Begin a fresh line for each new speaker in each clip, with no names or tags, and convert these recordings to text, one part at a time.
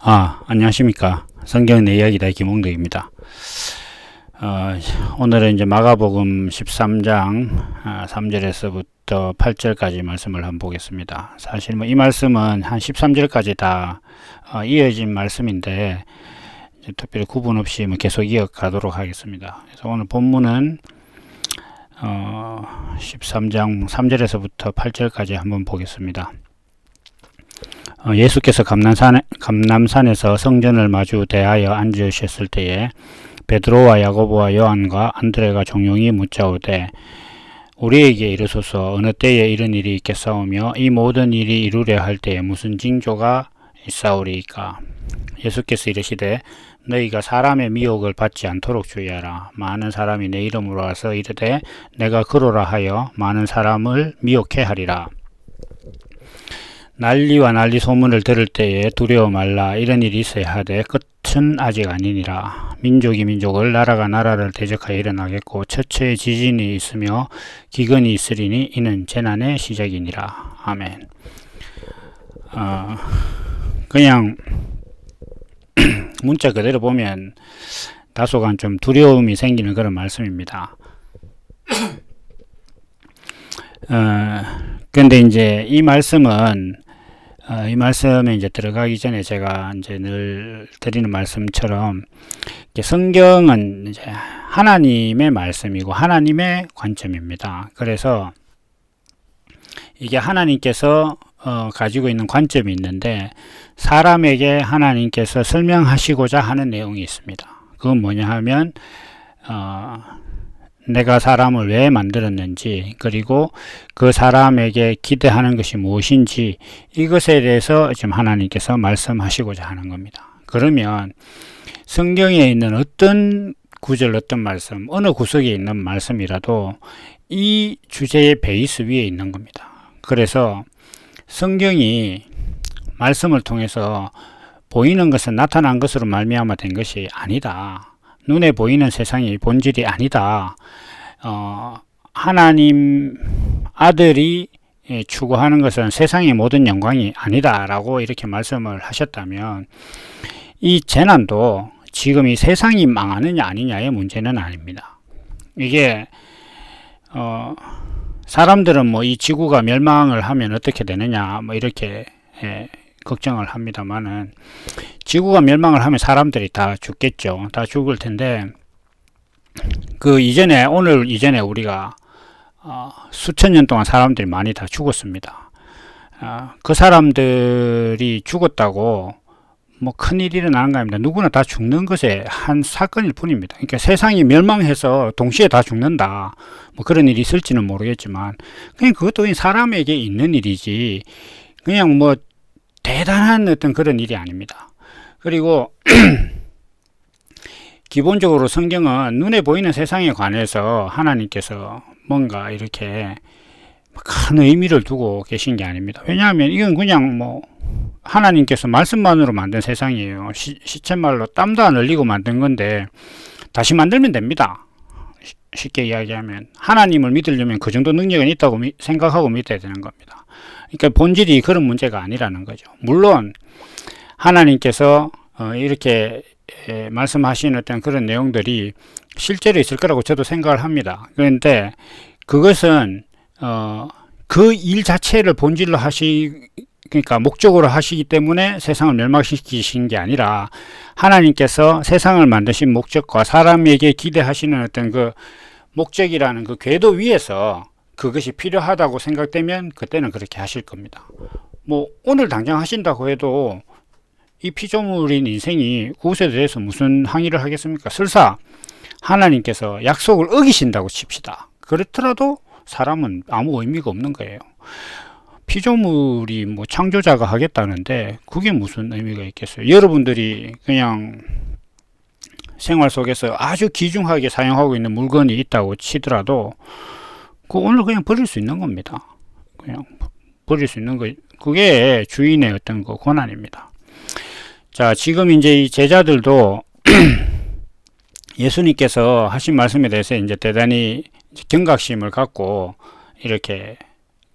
안녕하십니까. 성경 내 이야기다 김홍덕입니다. 오늘은 이제 마가복음 13장 3절에서부터 8절까지 말씀을 한번 보겠습니다. 사실 이 말씀은 한 13절까지 다 이어진 말씀인데 특별히 구분 없이 계속 이어가도록 하겠습니다. 그래서 오늘 본문은 13장 3절에서부터 8절까지 한번 보겠습니다. 예수께서 감람산에서 성전을 마주 대하여 앉으셨을 때에 베드로와 야고보와 요한과 안드레가 종용이 묻자오되 우리에게 이르소서 어느 때에 이런 일이 있겠사오며 이 모든 일이 이루려 할 때에 무슨 징조가 있사오리이까. 예수께서 이르시되 너희가 사람의 미혹을 받지 않도록 주의하라. 많은 사람이 내 이름으로 와서 이르되 내가 그러라 하여 많은 사람을 미혹해 하리라. 난리와 난리 소문을 들을 때에 두려워 말라. 이런 일이 있어야 하되 끝은 아직 아니니라. 민족이 민족을 나라가 나라를 대적하여 일어나겠고 처처에 지진이 있으며 기근이 있으리니 이는 재난의 시작이니라. 아멘. 그냥 문자 그대로 보면 다소간 좀 두려움이 생기는 그런 말씀입니다. 근데 이제 이 말씀은 이 말씀에 이제 들어가기 전에 제가 이제 늘 드리는 말씀처럼 성경은 이제 하나님의 말씀이고 하나님의 관점입니다. 그래서 이게 하나님께서 가지고 있는 관점이 있는데 사람에게 하나님께서 설명하시고자 하는 내용이 있습니다. 그건 뭐냐 하면 내가 사람을 왜 만들었는지 그리고 그 사람에게 기대하는 것이 무엇인지 이것에 대해서 지금 하나님께서 말씀하시고자 하는 겁니다. 그러면 성경에 있는 어떤 구절 어떤 말씀 어느 구석에 있는 말씀이라도 이 주제의 베이스 위에 있는 겁니다. 그래서 성경이 말씀을 통해서 보이는 것은 나타난 것으로 말미암아 된 것이 아니다. 눈에 보이는 세상이 본질이 아니다. 하나님 아들이 추구하는 것은 세상의 모든 영광이 아니다 라고 이렇게 말씀을 하셨다면 이 재난도 지금 이 세상이 망하느냐 아니냐의 문제는 아닙니다. 이게 사람들은 이 지구가 멸망을 하면 어떻게 되느냐 이렇게 걱정을 합니다만은 지구가 멸망을 하면 사람들이 다 죽겠죠. 다 죽을 텐데 오늘 이전에 우리가 수천 년 동안 사람들이 많이 다 죽었습니다. 그 사람들이 죽었다고 큰일이 일어나는 거 아닙니다. 누구나 다 죽는 것의 한 사건일 뿐입니다. 그러니까 세상이 멸망해서 동시에 다 죽는다. 그런 일이 있을지는 모르겠지만 그냥 그것도 사람에게 있는 일이지 그냥 대단한 어떤 그런 일이 아닙니다. 그리고 기본적으로 성경은 눈에 보이는 세상에 관해서 하나님께서 뭔가 이렇게 큰 의미를 두고 계신 게 아닙니다. 왜냐하면 이건 그냥 하나님께서 말씀만으로 만든 세상이에요. 시쳇말로 땀도 안 흘리고 만든 건데 다시 만들면 됩니다. 쉽게 이야기하면 하나님을 믿으려면 그 정도 능력은 있다고 생각하고 믿어야 되는 겁니다. 그러니까 본질이 그런 문제가 아니라는 거죠. 물론 하나님께서 이렇게 말씀하신 어떤 그런 내용들이 실제로 있을 거라고 저도 생각을 합니다. 그런데 그것은 그 일 자체를 본질로 그러니까 목적으로 하시기 때문에 세상을 멸망시키신 게 아니라 하나님께서 세상을 만드신 목적과 사람에게 기대하시는 어떤 그 목적이라는 그 궤도 위에서 그것이 필요하다고 생각되면 그때는 그렇게 하실 겁니다. 오늘 당장 하신다고 해도 이 피조물인 인생이 그것에 대해서 무슨 항의를 하겠습니까? 설사 하나님께서 약속을 어기신다고 칩시다. 그렇더라도 사람은 아무 의미가 없는 거예요. 피조물이 창조자가 하겠다는데 그게 무슨 의미가 있겠어요? 여러분들이 그냥 생활 속에서 아주 귀중하게 사용하고 있는 물건이 있다고 치더라도 오늘 그냥 버릴 수 있는 겁니다. 그냥 버릴 수 있는 거, 그게 주인의 어떤 권한입니다. 자, 지금 이제 이 제자들도 예수님께서 하신 말씀에 대해서 이제 대단히 경각심을 갖고 이렇게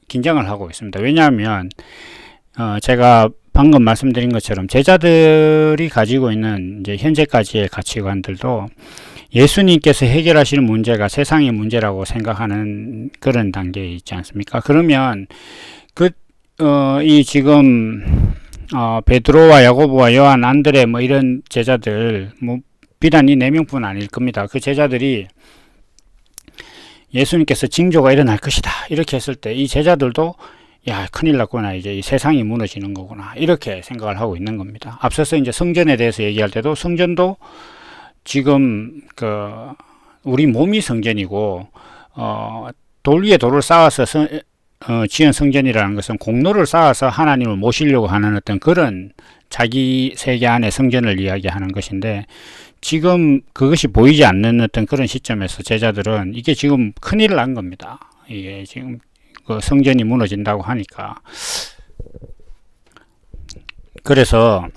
긴장을 하고 있습니다. 왜냐하면 제가 방금 말씀드린 것처럼 제자들이 가지고 있는 이제 현재까지의 가치관들도 예수님께서 해결하실 문제가 세상의 문제라고 생각하는 그런 단계에 있지 않습니까? 그러면 이 지금 베드로와 야고보와 요한, 안드레 뭐 이런 제자들, 뭐 비단 이 4명뿐 아닐 겁니다. 그 제자들이 예수님께서 징조가 일어날 것이다 이렇게 했을 때 이 제자들도 야, 큰일 났구나, 이제 이 세상이 무너지는 거구나 이렇게 생각을 하고 있는 겁니다. 앞서서 이제 성전에 대해서 얘기할 때도 성전도 지금 우리 몸이 성전이고 돌 위에 돌을 쌓아서 지은 성전이라는 것은 공로를 쌓아서 하나님을 모시려고 하는 어떤 그런 자기 세계 안의 성전을 이야기하는 것인데, 지금 그것이 보이지 않는 어떤 그런 시점에서 제자들은 이게 지금 큰일 난 겁니다. 이게 지금 그 성전이 무너진다고 하니까. 그래서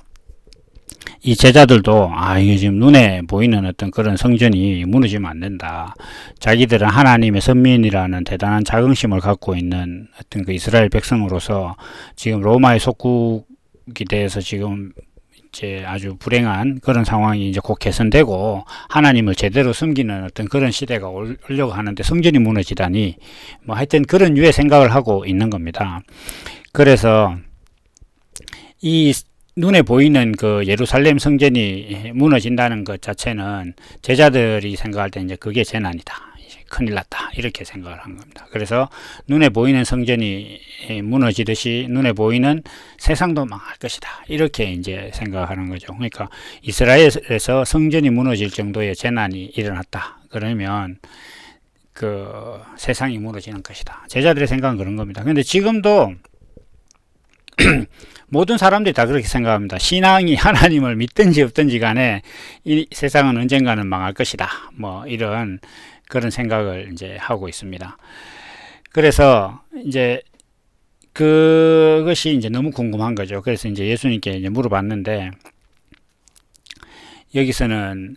이 제자들도 이게 지금 눈에 보이는 어떤 그런 성전이 무너지면 안 된다. 자기들은 하나님의 선민이라는 대단한 자긍심을 갖고 있는 어떤 그 이스라엘 백성으로서 지금 로마의 속국이 돼서 지금 이제 아주 불행한 그런 상황이 이제 곧 개선되고 하나님을 제대로 섬기는 어떤 그런 시대가 오려고 하는데 성전이 무너지다니, 뭐 하여튼 그런 유의 생각을 하고 있는 겁니다. 그래서 이 눈에 보이는 그 예루살렘 성전이 무너진다는 것 자체는 제자들이 생각할 때 이제 그게 재난이다, 이제 큰일 났다 이렇게 생각을 한 겁니다. 그래서 눈에 보이는 성전이 무너지듯이 눈에 보이는 세상도 망할 것이다 이렇게 이제 생각하는 거죠. 그러니까 이스라엘에서 성전이 무너질 정도의 재난이 일어났다 그러면 그 세상이 무너지는 것이다. 제자들의 생각은 그런 겁니다. 근데 지금도 모든 사람들이 다 그렇게 생각합니다. 신앙이 하나님을 믿든지 없든지 간에 이 세상은 언젠가는 망할 것이다. 뭐 이런 그런 생각을 이제 하고 있습니다. 그래서 이제 그것이 이제 너무 궁금한 거죠. 그래서 이제 예수님께 이제 물어봤는데, 여기서는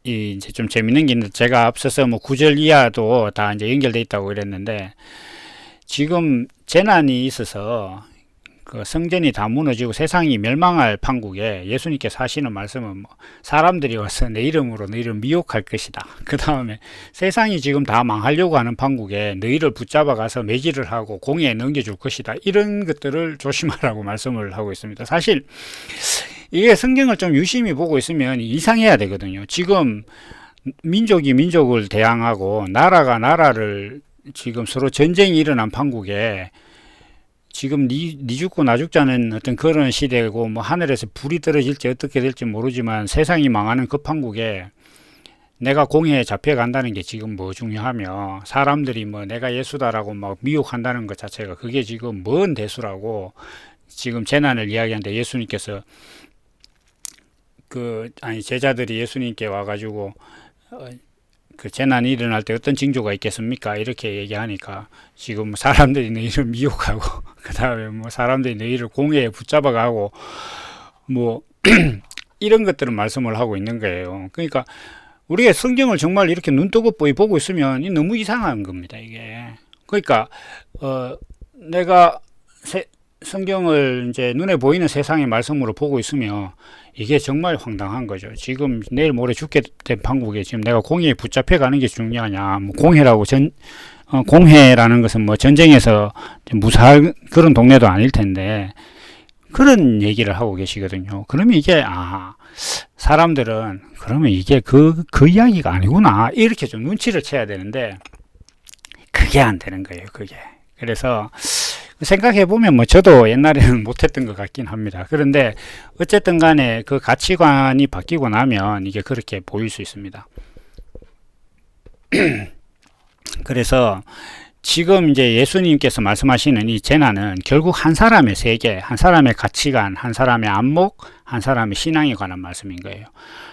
이제 좀 재밌는 게 있는데, 제가 앞서서 뭐 9절 이하도 다 이제 연결돼 있다고 그랬는데, 지금 재난이 있어서 그 성전이 다 무너지고 세상이 멸망할 판국에 예수님께서 하시는 말씀은 뭐 사람들이 와서 내 이름으로 너희를 미혹할 것이다. 그 다음에 세상이 지금 다 망하려고 하는 판국에 너희를 붙잡아 가서 매질을 하고 공회에 넘겨줄 것이다. 이런 것들을 조심하라고 말씀을 하고 있습니다. 사실 이게 성경을 좀 유심히 보고 있으면 이상해야 되거든요. 지금 민족이 민족을 대항하고 나라가 나라를 지금 서로 전쟁이 일어난 판국에 지금 니 죽고 나 죽자는 어떤 그런 시대고, 뭐 하늘에서 불이 떨어질지 어떻게 될지 모르지만 세상이 망하는 그 판국에 내가 공회에 잡혀간다는 게 지금 뭐 중요하며, 사람들이 뭐 내가 예수다라고 막 미혹한다는 것 자체가 그게 지금 뭔 대수라고 지금 재난을 이야기하는데, 예수님께서 제자들이 예수님께 와가지고 그 재난이 일어날 때 어떤 징조가 있겠습니까? 이렇게 얘기하니까 지금 사람들이 너희를 미혹하고 그 다음에 뭐 사람들이 너희를 공회에 붙잡아가고 뭐 이런 것들은 말씀을 하고 있는 거예요. 그러니까 우리가 성경을 정말 이렇게 눈뜨고 보고 있으면 너무 이상한 겁니다, 이게. 그러니까 내가 성경을 이제 눈에 보이는 세상의 말씀으로 보고 있으며 이게 정말 황당한 거죠. 지금 내일 모레 죽게 된 판국에 지금 내가 공회에 붙잡혀 가는 게 중요하냐. 뭐 공회라고 공회라는 것은 뭐 전쟁에서 무사할 그런 동네도 아닐 텐데 그런 얘기를 하고 계시거든요. 그러면 이게 사람들은 그러면 이게 그 이야기가 아니구나 이렇게 좀 눈치를 채야 되는데 그게 안 되는 거예요. 그게. 그래서 생각해보면 뭐 저도 옛날에는 못했던 것 같긴 합니다. 그런데 어쨌든 간에 그 가치관이 바뀌고 나면 이게 그렇게 보일 수 있습니다. 그래서 지금 이제 예수님께서 말씀하시는 이 재난은 결국 한 사람의 세계, 한 사람의 가치관, 한 사람의 안목, 한 사람의 신앙에 관한 말씀인 거예요.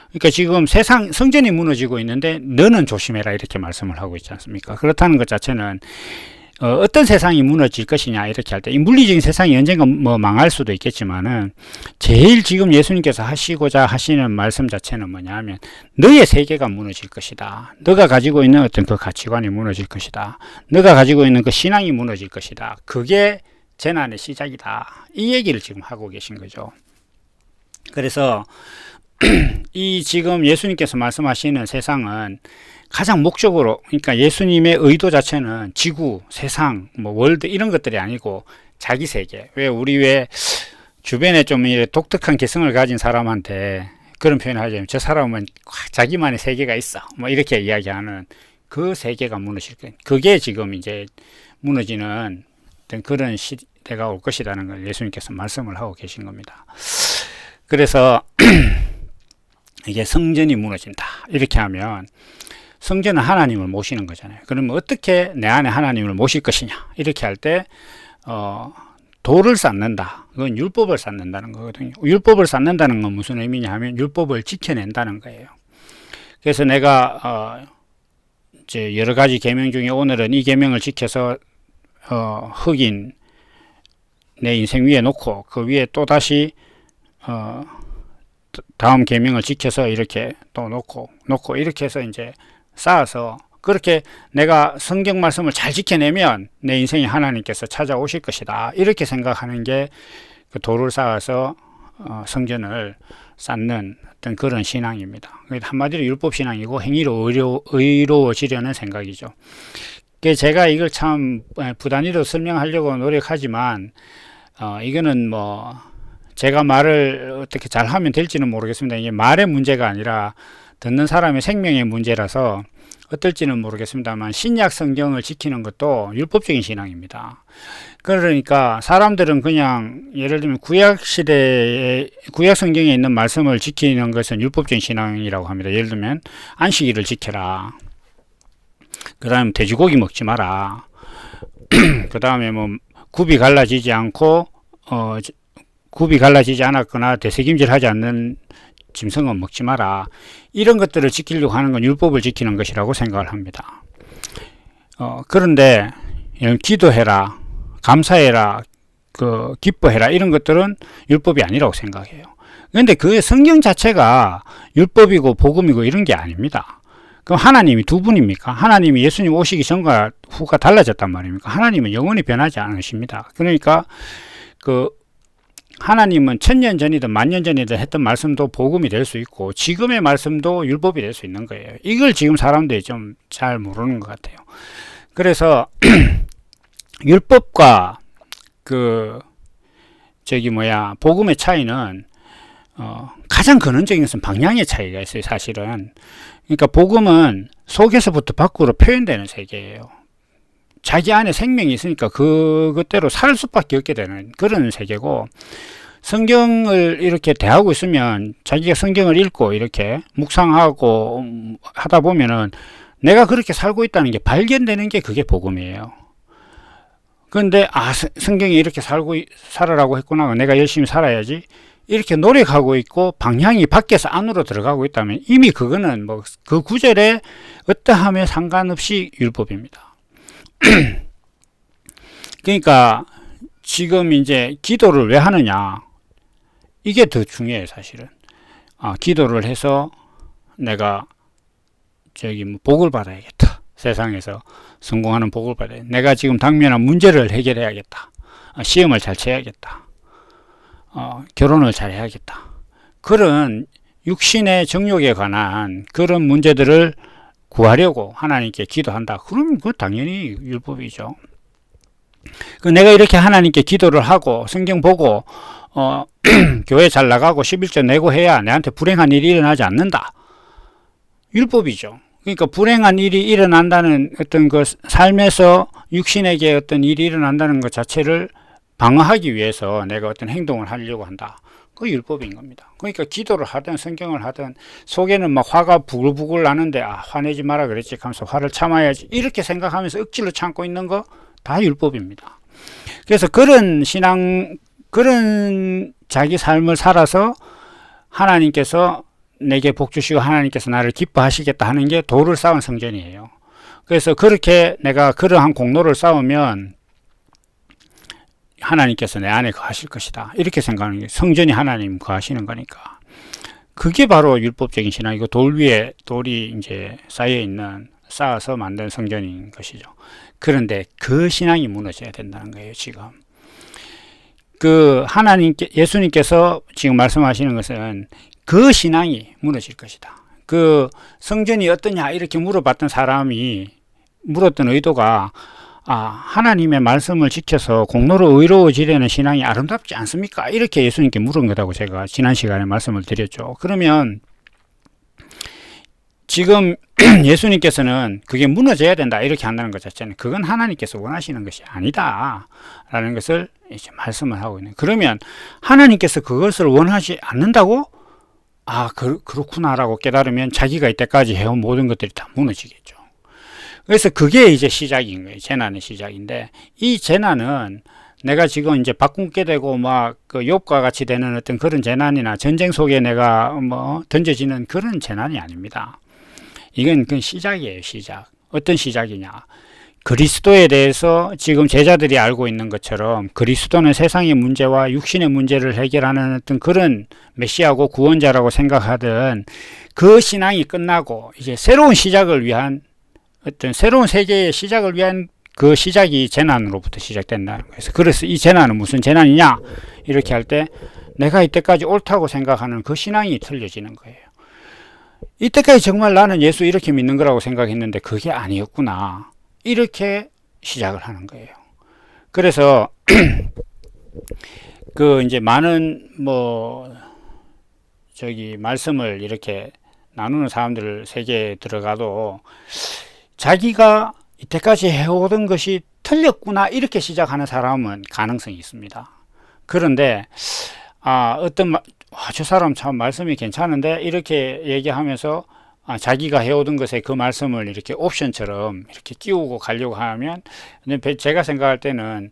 그러니까 지금 성전이 무너지고 있는데 너는 조심해라 이렇게 말씀을 하고 있지 않습니까? 그렇다는 것 자체는 어떤 세상이 무너질 것이냐 이렇게 할 때 이 물리적인 세상이 언젠가 뭐 망할 수도 있겠지만은 제일 지금 예수님께서 하시고자 하시는 말씀 자체는 뭐냐 하면 너의 세계가 무너질 것이다. 너가 가지고 있는 어떤 그 가치관이 무너질 것이다. 너가 가지고 있는 그 신앙이 무너질 것이다. 그게 재난의 시작이다. 이 얘기를 지금 하고 계신 거죠. 그래서 이 지금 예수님께서 말씀하시는 세상은 가장 목적으로, 그러니까 예수님의 의도 자체는 지구, 세상, 뭐 월드 이런 것들이 아니고 자기 세계. 왜 주변에 좀 독특한 개성을 가진 사람한테 그런 표현을 하자면 저 사람은 자기만의 세계가 있어. 뭐 이렇게 이야기하는 그 세계가 무너질 거예요. 그게 지금 이제 무너지는 어떤 그런 시대가 올 것이라는 걸 예수님께서 말씀을 하고 계신 겁니다. 그래서 이게 성전이 무너진다. 이렇게 하면 성전은 하나님을 모시는 거잖아요. 그러면 어떻게 내 안에 하나님을 모실 것이냐. 이렇게 할 때 돌을 쌓는다. 그건 율법을 쌓는다는 거거든요. 율법을 쌓는다는 건 무슨 의미냐 하면 율법을 지켜낸다는 거예요. 그래서 내가 이제 여러 가지 계명 중에 오늘은 이 계명을 지켜서 흑인 내 인생 위에 놓고 그 위에 또 다시 다음 계명을 지켜서 이렇게 또 놓고 이렇게 해서 이제 쌓아서 그렇게 내가 성경 말씀을 잘 지켜내면 내 인생에 하나님께서 찾아오실 것이다. 이렇게 생각하는 게 그 돌을 쌓아서 성전을 쌓는 어떤 그런 신앙입니다. 한마디로 율법 신앙이고 행위로 의로워지려는 생각이죠. 제가 이걸 참 부단히로 설명하려고 노력하지만 이거는 뭐 제가 말을 어떻게 잘하면 될지는 모르겠습니다. 이게 말의 문제가 아니라 듣는 사람의 생명의 문제라서 어떨지는 모르겠습니다만 신약 성경을 지키는 것도 율법적인 신앙입니다. 그러니까 사람들은 그냥 예를 들면 구약 시대에 구약 성경에 있는 말씀을 지키는 것은 율법적인 신앙이라고 합니다. 예를 들면 안식일을 지켜라. 그 다음에 돼지고기 먹지 마라. 그 다음에 뭐 굽이 갈라지지 않았거나 되새김질하지 않는 짐승은 먹지 마라. 이런 것들을 지키려고 하는 건 율법을 지키는 것이라고 생각을 합니다. 그런데 기도해라, 감사해라, 기뻐해라 이런 것들은 율법이 아니라고 생각해요. 그런데 그 성경 자체가 율법이고 복음이고 이런 게 아닙니다. 그럼 하나님이 두 분입니까? 하나님이 예수님 오시기 전과 후가 달라졌단 말입니까? 하나님은 영원히 변하지 않으십니다. 그러니까 하나님은 1000년 전이든 10,000년 전이든 했던 말씀도 복음이 될 수 있고 지금의 말씀도 율법이 될 수 있는 거예요. 이걸 지금 사람들이 좀 잘 모르는 것 같아요. 그래서 율법과 복음의 차이는 가장 근원적인 것은 방향의 차이가 있어요. 사실은. 그러니까 복음은 속에서부터 밖으로 표현되는 세계예요. 자기 안에 생명이 있으니까 그것대로 살 수밖에 없게 되는 그런 세계고, 성경을 이렇게 대하고 있으면 자기가 성경을 읽고 이렇게 묵상하고 하다 보면은 내가 그렇게 살고 있다는 게 발견되는 게 그게 복음이에요. 그런데 성경이 이렇게 살아라고 했구나, 내가 열심히 살아야지 이렇게 노력하고 있고 방향이 밖에서 안으로 들어가고 있다면 이미 그거는 뭐 그 구절에 어떠함에 상관없이 율법입니다. 그러니까 지금 이제 기도를 왜 하느냐, 이게 더 중요해요. 사실은 기도를 해서 내가 복을 받아야겠다, 세상에서 성공하는 복을 받아야, 내가 지금 당면한 문제를 해결해야겠다, 시험을 잘 쳐야겠다, 결혼을 잘 해야겠다, 그런 육신의 정욕에 관한 그런 문제들을 구하려고 하나님께 기도한다. 그러면 그건 당연히 율법이죠. 내가 이렇게 하나님께 기도를 하고 성경 보고 교회 잘 나가고 11조 내고 해야 내한테 불행한 일이 일어나지 않는다. 율법이죠. 그러니까 불행한 일이 일어난다는 어떤 그 삶에서 육신에게 어떤 일이 일어난다는 것 자체를 방어하기 위해서 내가 어떤 행동을 하려고 한다. 그 율법인 겁니다. 그러니까 기도를 하든 성경을 하든 속에는 막 화가 부글부글 나는데 화내지 마라 그랬지 하면서 화를 참아야지 이렇게 생각하면서 억지로 참고 있는 거 다 율법입니다. 그래서 그런 신앙, 그런 자기 삶을 살아서 하나님께서 내게 복 주시고 하나님께서 나를 기뻐하시겠다 하는 게 돌을 쌓은 성전이에요. 그래서 그렇게 내가 그러한 공로를 쌓으면 하나님께서 내 안에 거하실 것이다, 이렇게 생각하는 게, 성전이 하나님 거하시는 거니까 그게 바로 율법적인 신앙이고 돌 위에 돌이 이제 쌓아서 만든 성전인 것이죠. 그런데 그 신앙이 무너져야 된다는 거예요. 지금 그 예수님께서 지금 말씀하시는 것은 그 신앙이 무너질 것이다. 그 성전이 어떠냐 이렇게 물어봤던 사람이 물었던 의도가 하나님의 말씀을 지켜서 공로로 의로워지려는 신앙이 아름답지 않습니까? 이렇게 예수님께 물은 거라고 제가 지난 시간에 말씀을 드렸죠. 그러면 지금 예수님께서는 그게 무너져야 된다 이렇게 한다는 것 자체는 그건 하나님께서 원하시는 것이 아니다 라는 것을 이제 말씀을 하고 있는. 그러면 하나님께서 그것을 원하지 않는다고? 그렇구나 라고 깨달으면 자기가 이때까지 해온 모든 것들이 다 무너지겠죠. 그래서 그게 이제 시작인 거예요. 재난의 시작인데, 이 재난은 내가 지금 이제 바꾸게 되고 그 욥과 같이 되는 어떤 그런 재난이나 전쟁 속에 내가 던져지는 그런 재난이 아닙니다. 이건 그 시작이에요. 시작. 어떤 시작이냐? 그리스도에 대해서 지금 제자들이 알고 있는 것처럼 그리스도는 세상의 문제와 육신의 문제를 해결하는 어떤 그런 메시아고 구원자라고 생각하던 그 신앙이 끝나고 이제 새로운 시작을 위한 어떤 새로운 세계의 시작을 위한 그 시작이 재난으로부터 시작된다는 거예요. 그래서 이 재난은 무슨 재난이냐? 이렇게 할 때 내가 이때까지 옳다고 생각하는 그 신앙이 틀려지는 거예요. 이때까지 정말 나는 예수 이렇게 믿는 거라고 생각했는데 그게 아니었구나. 이렇게 시작을 하는 거예요. 그래서 그 이제 많은 말씀을 이렇게 나누는 사람들 세계에 들어가도 자기가 이때까지 해오던 것이 틀렸구나 이렇게 시작하는 사람은 가능성이 있습니다. 그런데 저 사람 참 말씀이 괜찮은데 이렇게 얘기하면서 자기가 해오던 것에 그 말씀을 이렇게 옵션처럼 이렇게 끼우고 가려고 하면, 제가 생각할 때는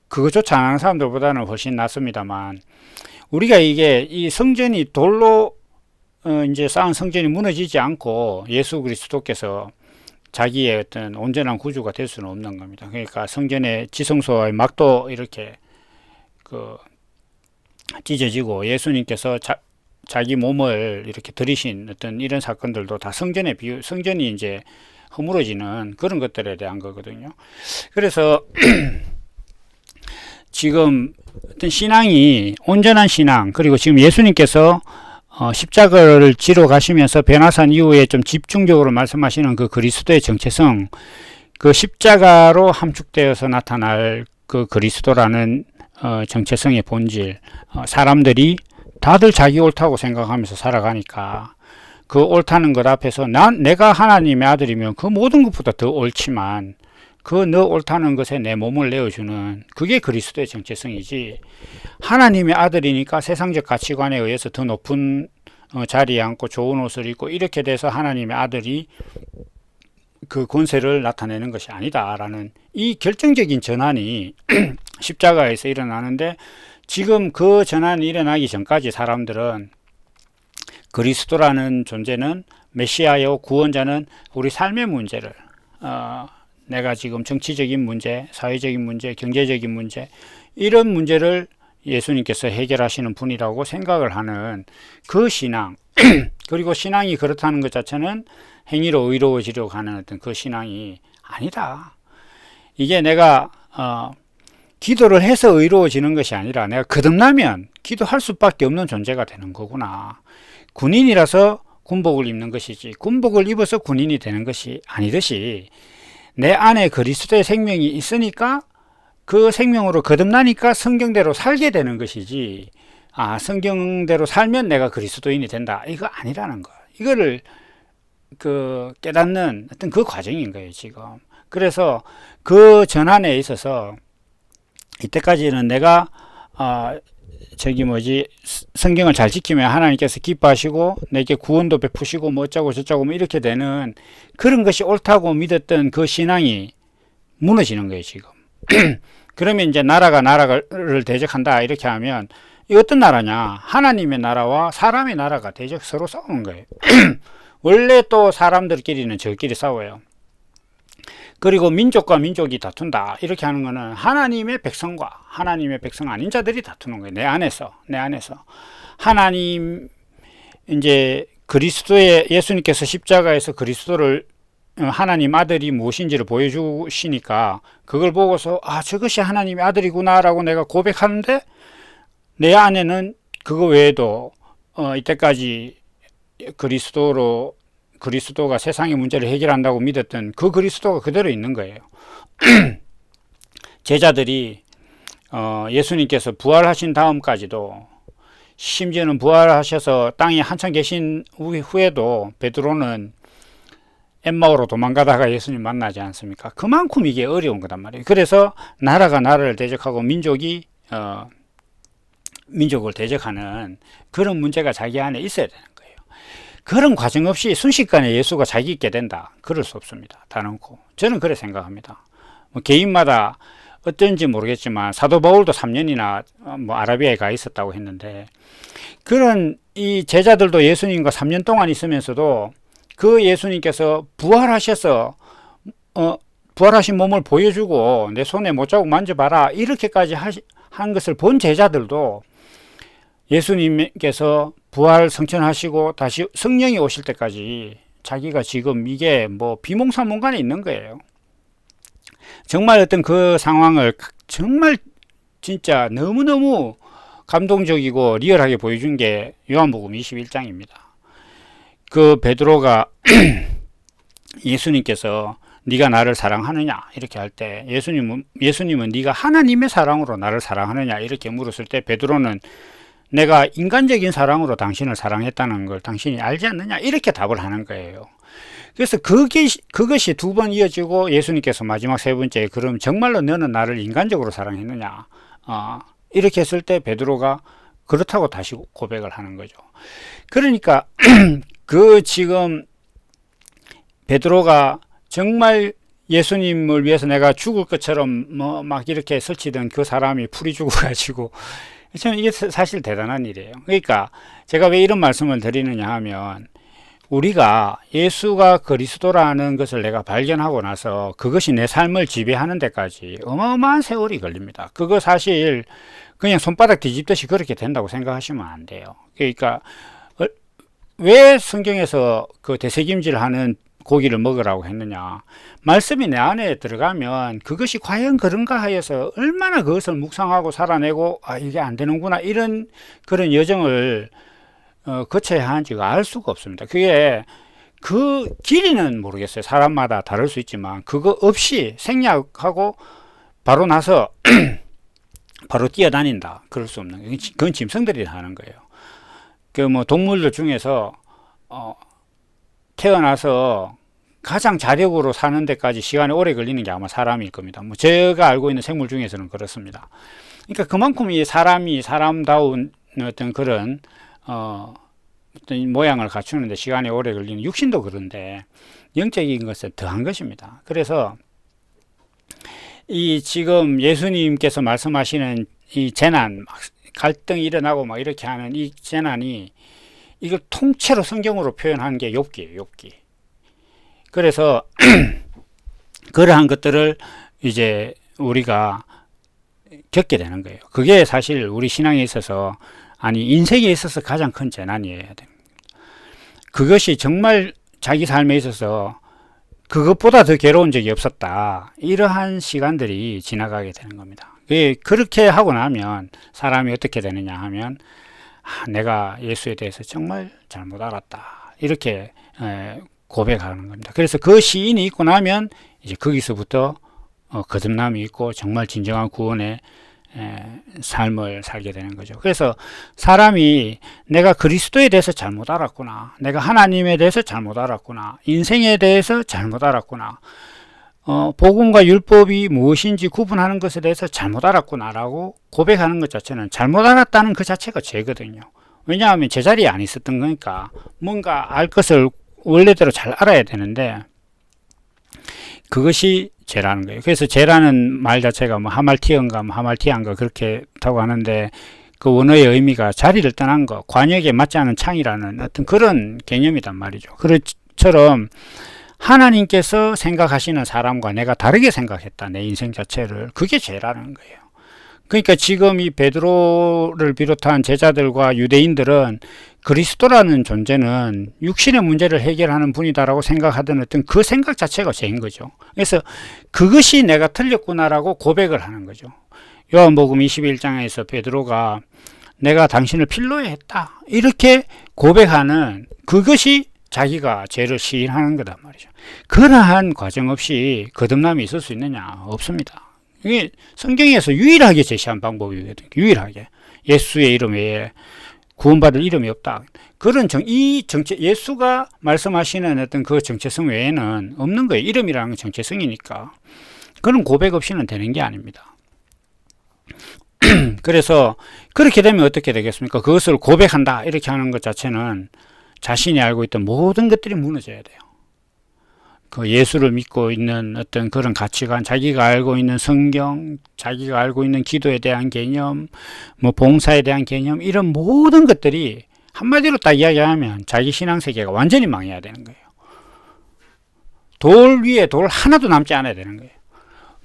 그거조차 안 하는 사람들보다는 훨씬 낫습니다만, 우리가 이 성전이 돌로 이제 쌓은 성전이 무너지지 않고 예수 그리스도께서 자기의 어떤 온전한 구주가 될 수는 없는 겁니다. 그러니까 성전의 지성소의 막도 이렇게 찢어지고 예수님께서 자기 몸을 이렇게 들이신 어떤 이런 사건들도 다 성전이 이제 허물어지는 그런 것들에 대한 거거든요. 그래서 지금 어떤 신앙이 온전한 신앙, 그리고 지금 예수님께서 십자가를 지러 가시면서 변화산 이후에 좀 집중적으로 말씀하시는 그 그리스도의 정체성, 그 십자가로 함축되어서 나타날 그 그리스도라는 정체성의 본질, 사람들이 다들 자기 옳다고 생각하면서 살아가니까 그 옳다는 것 앞에서 내가 하나님의 아들이면 그 모든 것보다 더 옳지만 그 너 옳다는 것에 내 몸을 내어주는 그게 그리스도의 정체성이지, 하나님의 아들이니까 세상적 가치관에 의해서 더 높은 자리에 앉고 좋은 옷을 입고 이렇게 돼서 하나님의 아들이 그 권세를 나타내는 것이 아니다라는 이 결정적인 전환이 십자가에서 일어나는데, 지금 그 전환이 일어나기 전까지 사람들은 그리스도라는 존재는, 메시아요 구원자는 우리 삶의 문제를 내가 지금 정치적인 문제, 사회적인 문제, 경제적인 문제, 이런 문제를 예수님께서 해결하시는 분이라고 생각을 하는 그 신앙 그리고 신앙이 그렇다는 것 자체는 행위로 의로워지려고 하는 어떤 그 신앙이 아니다. 이게 내가 기도를 해서 의로워지는 것이 아니라 내가 거듭나면 기도할 수밖에 없는 존재가 되는 거구나. 군인이라서 군복을 입는 것이지 군복을 입어서 군인이 되는 것이 아니듯이, 내 안에 그리스도의 생명이 있으니까 그 생명으로 거듭나니까 성경대로 살게 되는 것이지, 성경대로 살면 내가 그리스도인이 된다, 이거 아니라는 거. 이거를 깨닫는 어떤 그 과정인 거예요, 지금. 그래서 그 전환에 있어서 이때까지는 내가 성경을 잘 지키면 하나님께서 기뻐하시고 내게 구원도 베푸시고 어쩌고 저쩌고 이렇게 되는 그런 것이 옳다고 믿었던 그 신앙이 무너지는 거예요, 지금. 그러면 이제 나라가 나라를 대적한다 이렇게 하면, 이 어떤 나라냐? 하나님의 나라와 사람의 나라가 서로 싸우는 거예요. 원래 또 사람들끼리는 저끼리 싸워요. 그리고 민족과 민족이 다툰다 이렇게 하는 거는 하나님의 백성과 하나님의 백성 아닌 자들이 다투는 거예요. 내 안에서 하나님, 이제 예수님께서 십자가에서 그리스도를 하나님 아들이 무엇인지를 보여주시니까 그걸 보고서 저것이 하나님의 아들이구나 라고 내가 고백하는데, 내 안에는 그거 외에도 이때까지 그리스도가 세상의 문제를 해결한다고 믿었던 그 그리스도가 그대로 있는 거예요. 제자들이 예수님께서 부활하신 다음까지도, 심지어는 부활하셔서 땅에 한참 계신 후에도 베드로는 엠마오로 도망가다가 예수님 만나지 않습니까? 그만큼 이게 어려운 거단 말이에요. 그래서 나라가 나라를 대적하고 민족이 민족을 대적하는 그런 문제가 자기 안에 있어야 되는 거예요. 그런 과정 없이 순식간에 예수가 자기 있게 된다, 그럴 수 없습니다. 단언코. 저는 그래 생각합니다. 개인마다 어떤지 모르겠지만 사도 바울도 3년이나 아라비아에 가 있었다고 했는데, 그런 이 제자들도 예수님과 3년 동안 있으면서도 그 예수님께서 부활하셔서 부활하신 몸을 보여주고 내 손에 못자국 만져봐라 이렇게까지 한 것을 본 제자들도 예수님께서 부활 성천하시고 다시 성령이 오실 때까지 자기가 지금 이게 비몽사몽간에 있는 거예요. 정말 어떤 그 상황을 정말 진짜 너무너무 감동적이고 리얼하게 보여준 게 요한복음 21장입니다. 그 베드로가 예수님께서 네가 나를 사랑하느냐 이렇게 할 때, 예수님은 네가 하나님의 사랑으로 나를 사랑하느냐 이렇게 물었을 때, 베드로는 내가 인간적인 사랑으로 당신을 사랑했다는 걸 당신이 알지 않느냐 이렇게 답을 하는 거예요. 그래서 그것이 두 번 이어지고 예수님께서 마지막 세 번째, 그럼 정말로 너는 나를 인간적으로 사랑했느냐 이렇게 했을 때 베드로가 그렇다고 다시 고백을 하는 거죠. 그러니까 지금 베드로가 정말 예수님을 위해서 내가 죽을 것처럼 막 이렇게 설치던 그 사람이 풀이 죽어가지고, 저는 이게 사실 대단한 일이에요. 그러니까 제가 왜 이런 말씀을 드리느냐 하면, 우리가 예수가 그리스도라는 것을 내가 발견하고 나서 그것이 내 삶을 지배하는 데까지 어마어마한 세월이 걸립니다. 그거 사실 그냥 손바닥 뒤집듯이 그렇게 된다고 생각하시면 안 돼요. 그러니까 왜 성경에서 그 되새김질하는 고기를 먹으라고 했느냐, 말씀이 내 안에 들어가면 그것이 과연 그런가 하여서 얼마나 그것을 묵상하고 살아내고 이게 안 되는구나 이런 그런 여정을 거쳐야 하는지가 알 수가 없습니다. 그게 그 길이는 모르겠어요. 사람마다 다를 수 있지만 그거 없이 생략하고 바로 나서 바로 뛰어다닌다, 그럴 수 없는 거예요. 그건 짐승들이 하는 거예요. 동물들 중에서 태어나서 가장 자력으로 사는 데까지 시간이 오래 걸리는 게 아마 사람일 겁니다. 제가 알고 있는 생물 중에서는 그렇습니다. 그러니까 그만큼 이 사람이 사람다운 어떤 그런 어떤 모양을 갖추는데 시간이 오래 걸리는, 육신도 그런데 영적인 것은 더한 것입니다. 그래서 이 지금 예수님께서 말씀하시는 이 재난, 갈등이 일어나고 막 이렇게 하는 이 재난이, 이걸 통째로 성경으로 표현한 게 욥기예요, 욥기. 그래서 그러한 것들을 이제 우리가 겪게 되는 거예요. 그게 사실 우리 신앙에 있어서, 아니 인생에 있어서 가장 큰 재난이어야 됩니다. 그것이 정말 자기 삶에 있어서 그것보다 더 괴로운 적이 없었다, 이러한 시간들이 지나가게 되는 겁니다. 그렇게 하고 나면 사람이 어떻게 되느냐 하면, 내가 예수에 대해서 정말 잘못 알았다, 이렇게 고백하는 겁니다. 그래서 그 시인이 있고 나면 이제 거기서부터 거듭남이 있고 정말 진정한 구원의 삶을 살게 되는 거죠. 그래서 사람이 내가 그리스도에 대해서 잘못 알았구나, 내가 하나님에 대해서 잘못 알았구나, 인생에 대해서 잘못 알았구나, 복음과 율법이 무엇인지 구분하는 것에 대해서 잘못 알았구나 라고 고백하는 것 자체는, 잘못 알았다는 그 자체가 죄거든요. 왜냐하면 제자리에 안 있었던 거니까 뭔가 알 것을 원래대로 잘 알아야 되는데 그것이 죄라는 거예요. 그래서 죄라는 말 자체가 하말티언가 하말티안가 그렇게 타고 하는데, 그 원어의 의미가 자리를 떠난 거, 관역에 맞지 않은 창이라는 어떤 그런 개념이란 말이죠. 그처럼 하나님께서 생각하시는 사람과 내가 다르게 생각했다, 내 인생 자체를, 그게 죄라는 거예요. 그러니까 지금 이 베드로를 비롯한 제자들과 유대인들은 그리스도라는 존재는 육신의 문제를 해결하는 분이다라고 생각하던 어떤 그 생각 자체가 죄인 거죠. 그래서 그것이 내가 틀렸구나라고 고백을 하는 거죠. 요한복음 21장에서 베드로가 내가 당신을 필로에 했다 이렇게 고백하는 그것이 자기가 죄를 시인하는 거단 말이죠. 그러한 과정 없이 거듭남이 있을 수 있느냐? 없습니다. 이게 성경에서 유일하게 제시한 방법이거든요. 유일하게. 예수의 이름 외에 구원받을 이름이 없다. 그런 예수가 말씀하시는 어떤 그 정체성 외에는 없는 거예요. 이름이라는 건 정체성이니까. 그런 고백 없이는 되는 게 아닙니다. 그래서 그렇게 되면 어떻게 되겠습니까? 그것을 고백한다 이렇게 하는 것 자체는 자신이 알고 있던 모든 것들이 무너져야 돼요. 그 예수를 믿고 있는 어떤 그런 가치관, 자기가 알고 있는 성경, 자기가 알고 있는 기도에 대한 개념, 뭐 봉사에 대한 개념, 이런 모든 것들이 한마디로 딱 이야기하면 자기 신앙 세계가 완전히 망해야 되는 거예요. 돌 위에 돌 하나도 남지 않아야 되는 거예요.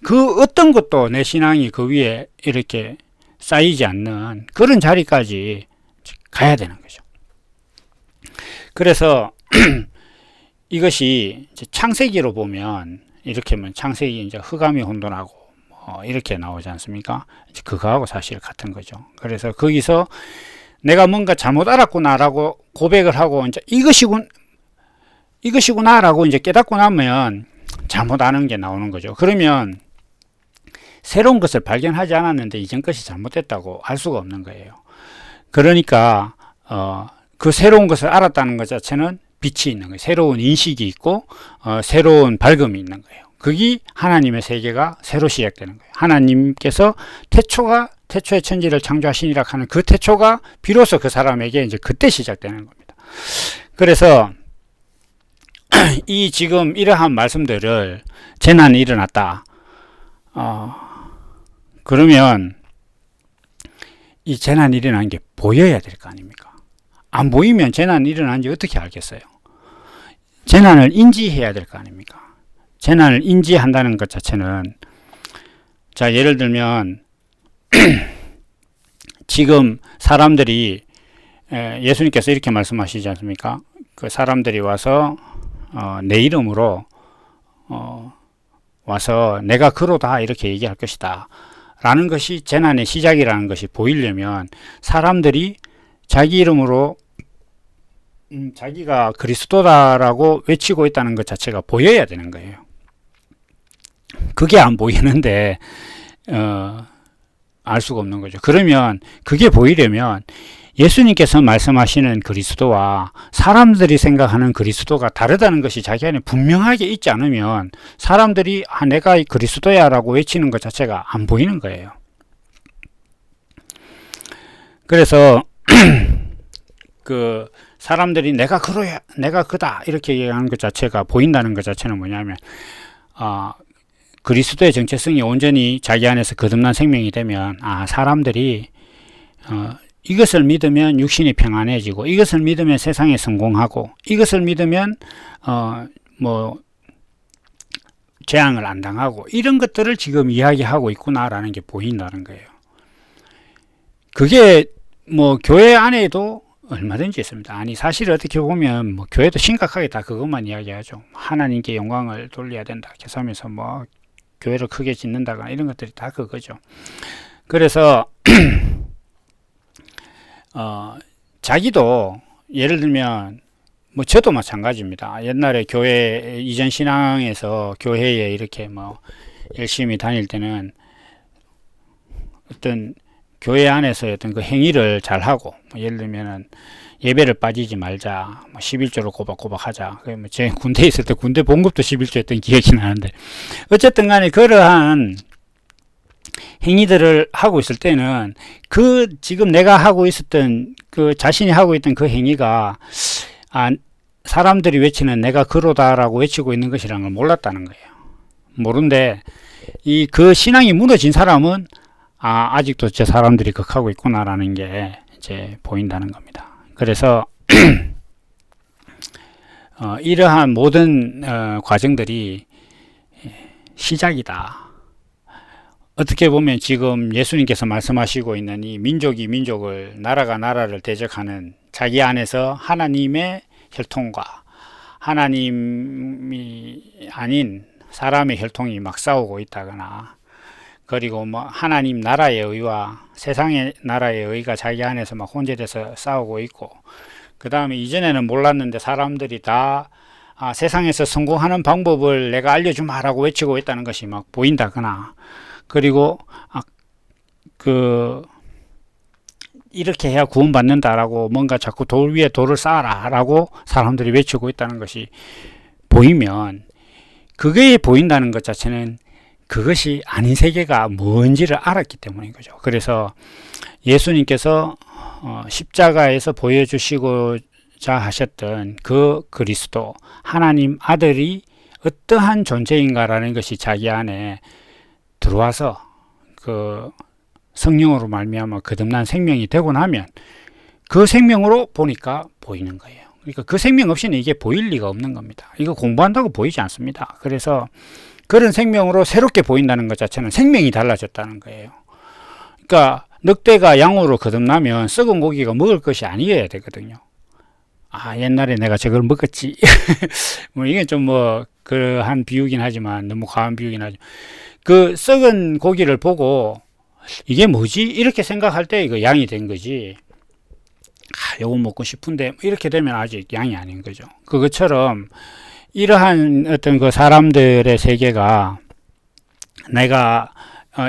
그 어떤 것도 내 신앙이 그 위에 이렇게 쌓이지 않는 그런 자리까지 가야 되는 거죠. 그래서 이것이 창세기로 보면 이렇게 하면 창세기 이제 흑암이 혼돈하고 이렇게 나오지 않습니까? 그거하고 사실 같은 거죠. 그래서 거기서 내가 뭔가 잘못 알았구나라고 고백을 하고 이제 이것이구나라고 이제 깨닫고 나면 잘못 아는 게 나오는 거죠. 그러면 새로운 것을 발견하지 않았는데 이전 것이 잘못됐다고 알 수가 없는 거예요. 그러니까 그 새로운 것을 알았다는 것 자체는 빛이 있는 거예요. 새로운 인식이 있고 새로운 밝음이 있는 거예요. 그게 하나님의 세계가 새로 시작되는 거예요. 하나님께서 태초에 천지를 창조하시니라 하는 그 태초가 비로소 그 사람에게 이제 그때 시작되는 겁니다. 그래서 이 지금 이러한 말씀들을 재난이 일어났다. 그러면 이 재난이 일어난 게 보여야 될 거 아닙니까? 안 보이면 재난이 일어난지 어떻게 알겠어요? 재난을 인지해야 될 거 아닙니까? 재난을 인지한다는 것 자체는, 자, 예를 들면 지금 사람들이 예수님께서 이렇게 말씀하시지 않습니까? 그 사람들이 와서 내 이름으로 와서 내가 그로다 이렇게 얘기할 것이다 라는 것이 재난의 시작이라는 것이 보이려면 사람들이 자기 이름으로 자기가 그리스도다라고 외치고 있다는 것 자체가 보여야 되는 거예요. 그게 안 보이는데 알 수가 없는 거죠. 그러면 그게 보이려면 예수님께서 말씀하시는 그리스도와 사람들이 생각하는 그리스도가 다르다는 것이 자기 안에 분명하게 있지 않으면 사람들이 내가 그리스도야 라고 외치는 것 자체가 안 보이는 거예요. 그래서 그 사람들이 내가 그로야, 내가 그다 이렇게 얘기하는 것 자체가 보인다는 것 자체는 뭐냐면 그리스도의 정체성이 온전히 자기 안에서 거듭난 생명이 되면 사람들이 이것을 믿으면 육신이 평안해지고 이것을 믿으면 세상에 성공하고 이것을 믿으면 뭐 재앙을 안 당하고 이런 것들을 지금 이야기하고 있구나라는 게 보인다는 거예요. 그게 뭐 교회 안에도 얼마든지 있습니다. 아니 사실 어떻게 보면 뭐 교회도 심각하게 다 그것만 이야기하죠. 하나님께 영광을 돌려야 된다. 이렇게 하면서 뭐 교회를 크게 짓는다거나 이런 것들이 다 그거죠. 그래서 자기도 예를 들면 뭐 저도 마찬가지입니다. 옛날에 교회 이전 신앙에서 교회에 이렇게 뭐 열심히 다닐 때는 어떤 교회 안에서 어떤 그 행위를 잘 하고 뭐 예를 들면은 예배를 빠지지 말자, 뭐 11조를 꼬박꼬박 하자. 뭐 제 군대에 있을 때 군대 봉급도 11조 했던 기억이 나는데 어쨌든 간에 그러한 행위들을 하고 있을 때는 그 지금 내가 하고 있었던 그 자신이 하고 있던 그 행위가 사람들이 외치는 내가 그로다라고 외치고 있는 것이라는 걸 몰랐다는 거예요. 모른데 그 신앙이 무너진 사람은 아직도 저 사람들이 극하고 있구나라는 게 이제 보인다는 겁니다. 그래서 이러한 모든 과정들이 시작이다. 어떻게 보면 지금 예수님께서 말씀하시고 있는 이 민족이 민족을, 나라가 나라를 대적하는 자기 안에서 하나님의 혈통과 하나님이 아닌 사람의 혈통이 막 싸우고 있다거나, 그리고 뭐 하나님 나라의 의와 세상의 나라의 의가 자기 안에서 막 혼재돼서 싸우고 있고, 그 다음에 이전에는 몰랐는데 사람들이 다 세상에서 성공하는 방법을 내가 알려주마라고 외치고 있다는 것이 막 보인다거나, 그리고 이렇게 해야 구원받는다라고 뭔가 자꾸 돌 위에 돌을 쌓아라 라고 사람들이 외치고 있다는 것이 보이면, 그게 보인다는 것 자체는 그것이 아닌 세계가 뭔지를 알았기 때문인 거죠. 그래서 예수님께서 십자가에서 보여주시고자 하셨던 그 그리스도, 하나님 아들이 어떠한 존재인가라는 것이 자기 안에 들어와서 그 성령으로 말미암아 거듭난 생명이 되고 나면 그 생명으로 보니까 보이는 거예요. 그러니까 그 생명 없이는 이게 보일 리가 없는 겁니다. 이거 공부한다고 보이지 않습니다. 그래서 그런 생명으로 새롭게 보인다는 것 자체는 생명이 달라졌다는 거예요. 그러니까 늑대가 양으로 거듭나면 썩은 고기가 먹을 것이 아니어야 되거든요. 옛날에 내가 저걸 먹었지. 뭐 이게 좀 그한 비유긴 하지만, 너무 과한 비유긴 하죠. 그 썩은 고기를 보고 이게 뭐지? 이렇게 생각할 때 이거 양이 된 거지. 요거 먹고 싶은데 이렇게 되면 아직 양이 아닌 거죠. 그것처럼 이러한 어떤 그 사람들의 세계가, 내가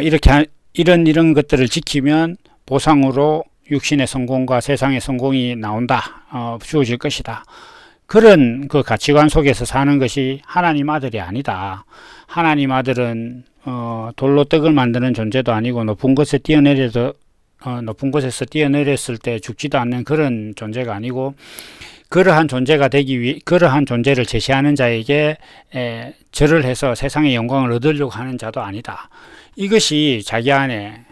이렇게 이런 것들을 지키면 보상으로 육신의 성공과 세상의 성공이 나온다, 주어질 것이다. 그런 그 가치관 속에서 사는 것이 하나님 아들이 아니다. 하나님 아들은 돌로 떡을 만드는 존재도 아니고, 높은 곳에서 뛰어내렸을 때 죽지도 않는 그런 존재가 아니고, 그러한 존재가 되기 위해, 그러한 존재를 제시하는 자에게 절을 해서 세상의 영광을 얻으려고 하는 자도 아니다. 이것이 자기 안에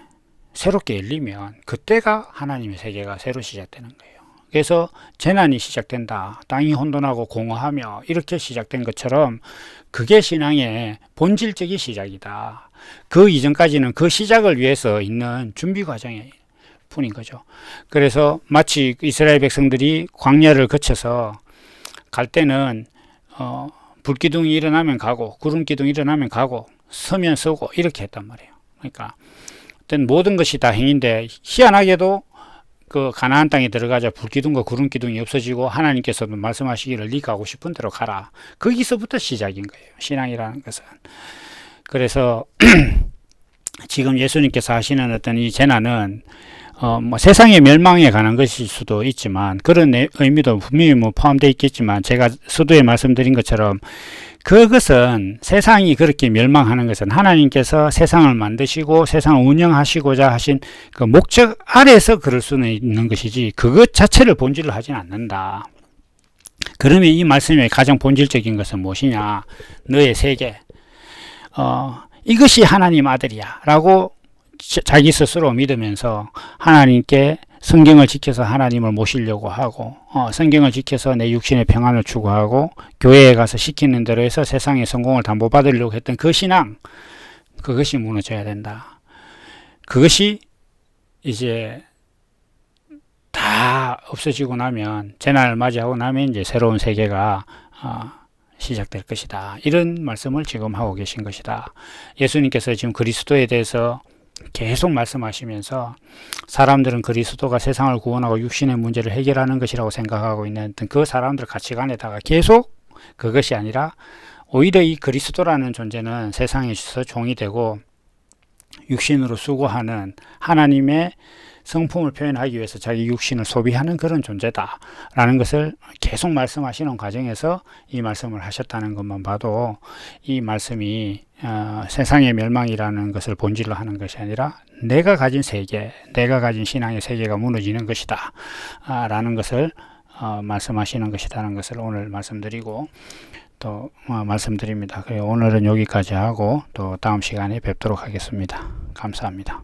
새롭게 열리면 그때가 하나님의 세계가 새로 시작되는 거예요. 그래서 재난이 시작된다, 땅이 혼돈하고 공허하며, 이렇게 시작된 것처럼 그게 신앙의 본질적인 시작이다. 그 이전까지는 그 시작을 위해서 있는 준비 과정이 뿐인 거죠. 그래서 마치 이스라엘 백성들이 광야를 거쳐서 갈 때는 불기둥이 일어나면 가고, 구름기둥이 일어나면 가고, 서면 서고 이렇게 했단 말이에요. 그러니까 어떤 모든 것이 다 행인데, 희한하게도 그 가나안 땅에 들어가자 불기둥과 구름기둥이 없어지고, 하나님께서도 말씀하시기를 네가 가고 싶은 대로 가라. 거기서부터 시작인 거예요, 신앙이라는 것은. 그래서 지금 예수님께서 하시는 어떤 이 재난은 세상의 멸망에 관한 것일 수도 있지만, 그런 의미도 분명히 포함되어 있겠지만, 제가 서두에 말씀드린 것처럼 그것은, 세상이 그렇게 멸망하는 것은 하나님께서 세상을 만드시고 세상을 운영하시고자 하신 그 목적 아래서 그럴 수는 있는 것이지, 그것 자체를 본질로 하지는 않는다. 그러면 이 말씀의 가장 본질적인 것은 무엇이냐? 너의 세계, 이것이 하나님 아들이야 라고 자기 스스로 믿으면서 하나님께 성경을 지켜서 하나님을 모시려고 하고, 성경을 지켜서 내 육신의 평안을 추구하고, 교회에 가서 시키는 대로 해서 세상의 성공을 담보받으려고 했던 그 신앙, 그것이 무너져야 된다. 그것이 이제 다 없어지고 나면, 재난을 맞이하고 나면 이제 새로운 세계가 시작될 것이다. 이런 말씀을 지금 하고 계신 것이다. 예수님께서 지금 그리스도에 대해서 계속 말씀하시면서, 사람들은 그리스도가 세상을 구원하고 육신의 문제를 해결하는 것이라고 생각하고 있는 그 사람들 가치관에다가 계속 그것이 아니라, 오히려 이 그리스도라는 존재는 세상에서 종이 되고 육신으로 수고하는, 하나님의 성품을 표현하기 위해서 자기 육신을 소비하는 그런 존재다 라는 것을 계속 말씀하시는 과정에서 이 말씀을 하셨다는 것만 봐도, 이 말씀이 세상의 멸망이라는 것을 본질로 하는 것이 아니라 내가 가진 세계, 내가 가진 신앙의 세계가 무너지는 것이다 라는 것을 말씀하시는 것이라는 것을 오늘 말씀드리고 또 말씀드립니다. 오늘은 여기까지 하고 또 다음 시간에 뵙도록 하겠습니다. 감사합니다.